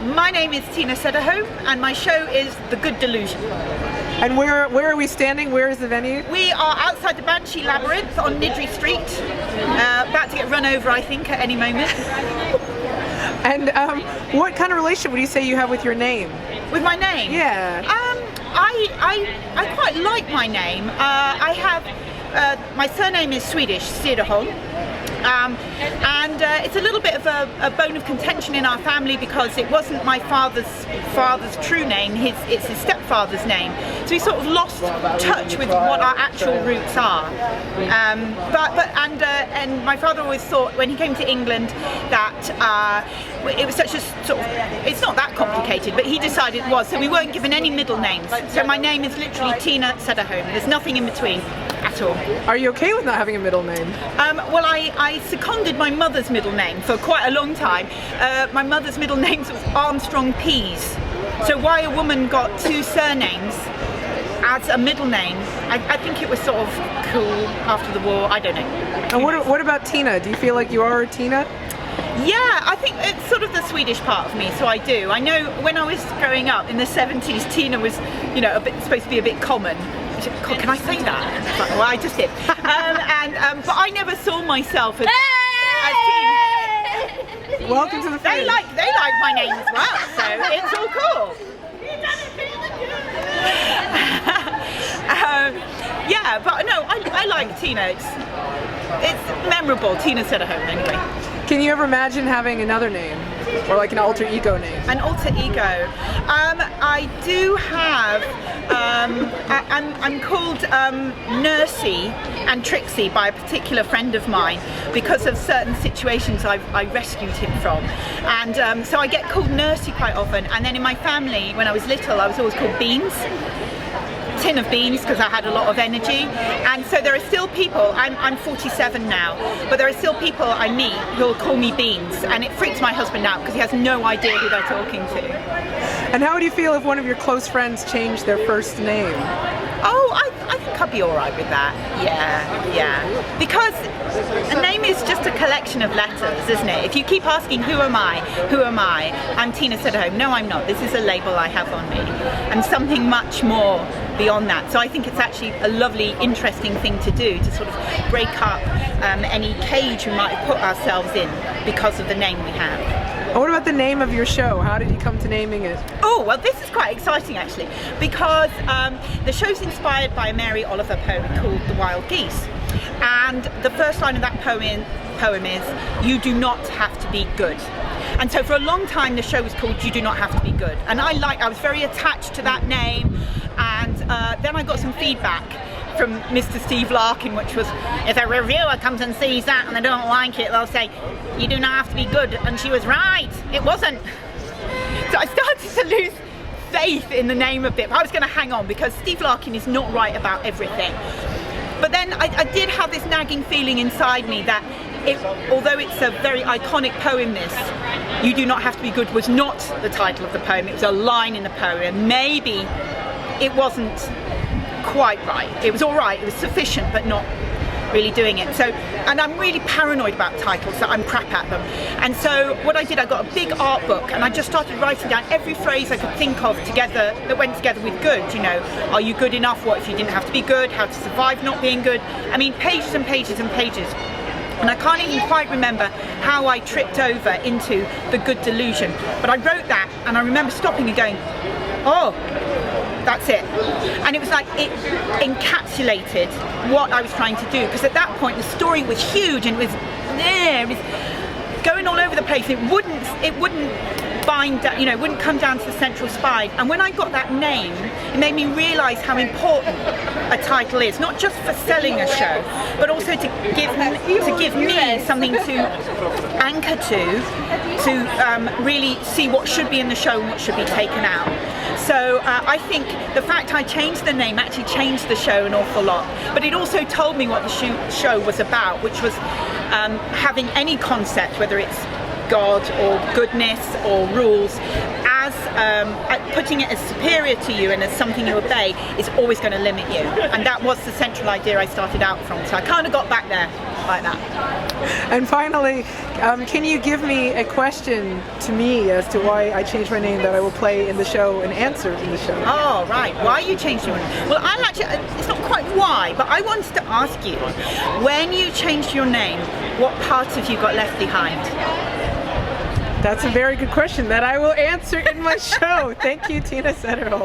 My name is Tina Sederholm and my show is The Good Delusion. And where are we standing? Where is the venue? We are outside the Banshee Labyrinth on Nidri Street, about to get run over I think at any moment. And what kind of relationship would you say you have with your name? With my name? Yeah. I quite like my name. I have, my surname is Swedish, Sederholm. And it's a little bit of a bone of contention in our family because it wasn't my father's true name, it's his stepfather's name. So we sort of lost touch with what our actual roots are. And my father always thought when he came to England that it was such a sort of, it's not that complicated, but he decided it was, so we weren't given any middle names. So my name is literally Tina Sederholm, there's nothing in between. At all. Are you okay with not having a middle name? Well, I seconded my mother's middle name for quite a long time. My mother's middle name was Armstrong Pease. So why a woman got two surnames as a middle name, I think it was sort of cool after the war, I don't know. And what about Tina? Do you feel like you are a Tina? Yeah, I think it's sort of the Swedish part of me, so I do. I know when I was growing up in the 70s, Tina was, you know, supposed to be a bit common. Can I say that? Well, I just did. But I never saw myself as Tina. Welcome to the Fringe. They like my name as well, so it's all cool. Yeah, but no, I like Tina. It's memorable. Tina Sederholm anyway. Can you ever imagine having another name? Or like an alter ego name? An alter ego. I do have, I'm called Nursey and Trixie by a particular friend of mine because of certain situations I rescued him from. And so I get called Nursey quite often. And then in my family, when I was little, I was always called Beans. Tin of beans because I had a lot of energy, and so there are still people, I'm 47 now, but there are still people I meet who'll call me Beans, and it freaks my husband out because he has no idea who they're talking to. And how would you feel if one of your close friends changed their first name? Oh, I think I'd be alright with that. Yeah. Because a name is just a collection of letters, isn't it? If you keep asking, who am I? I'm Tina Sederholm. No, I'm not. This is a label I have on me. And something much more beyond that. So I think it's actually a lovely, interesting thing to do, to sort of break up any cage we might have put ourselves in because of the name we have. And what about the name of your show? How did you come to naming it? Oh, well, this is quite exciting actually, because the show's inspired by a Mary Oliver poem called The Wild Geese. And the first line of that poem is, you do not have to be good. And so for a long time the show was called You Do Not Have to Be Good. And I was very attached to that name. And then I got some feedback from Mr. Steve Larkin, which was, if a reviewer comes and sees that and they don't like it, they'll say, you do not have to be good. And she was right, it wasn't. So I started to lose faith in the name a bit. But I was going to hang on because Steve Larkin is not right about everything. But then I did have this nagging feeling inside me that although it's a very iconic poem, this, You Do Not Have to Be Good was not the title of the poem, it was a line in the poem. Maybe it wasn't quite right. It was all right, it was sufficient, but not really doing it. So, and I'm really paranoid about titles, so I'm crap at them. And so what I did, I got a big art book and I just started writing down every phrase I could think of together that went together with good. You know, are you good enough? What if you didn't have to be good? How to survive not being good? I mean, pages and pages and pages. And I can't even quite remember how I tripped over into The Good Delusion. But I wrote that and I remember stopping and going, oh, that's it. And it was like it encapsulated what I was trying to do, because at that point the story was huge and it was going all over the place. It wouldn't bind, you know, it wouldn't come down to the central spine. And when I got that name, it made me realise how important a title is, not just for selling a show, but also to give me something to anchor to really see what should be in the show and what should be taken out. So I think the fact I changed the name actually changed the show an awful lot. But it also told me what the show was about, which was having any concept, whether it's God or goodness or rules, as putting it as superior to you and as something you obey is always going to limit you. And that was the central idea I started out from. So I kind of got back there like that. And finally, can you give me a question to me as to why I changed my name that I will play in the show and answer in the show? Oh, right. Why you changed your name? Well, I'm actually, it's not quite why, but I wanted to ask you, when you changed your name, what parts of you got left behind? That's a very good question that I will answer in my show. Thank you, Tina Sederholm.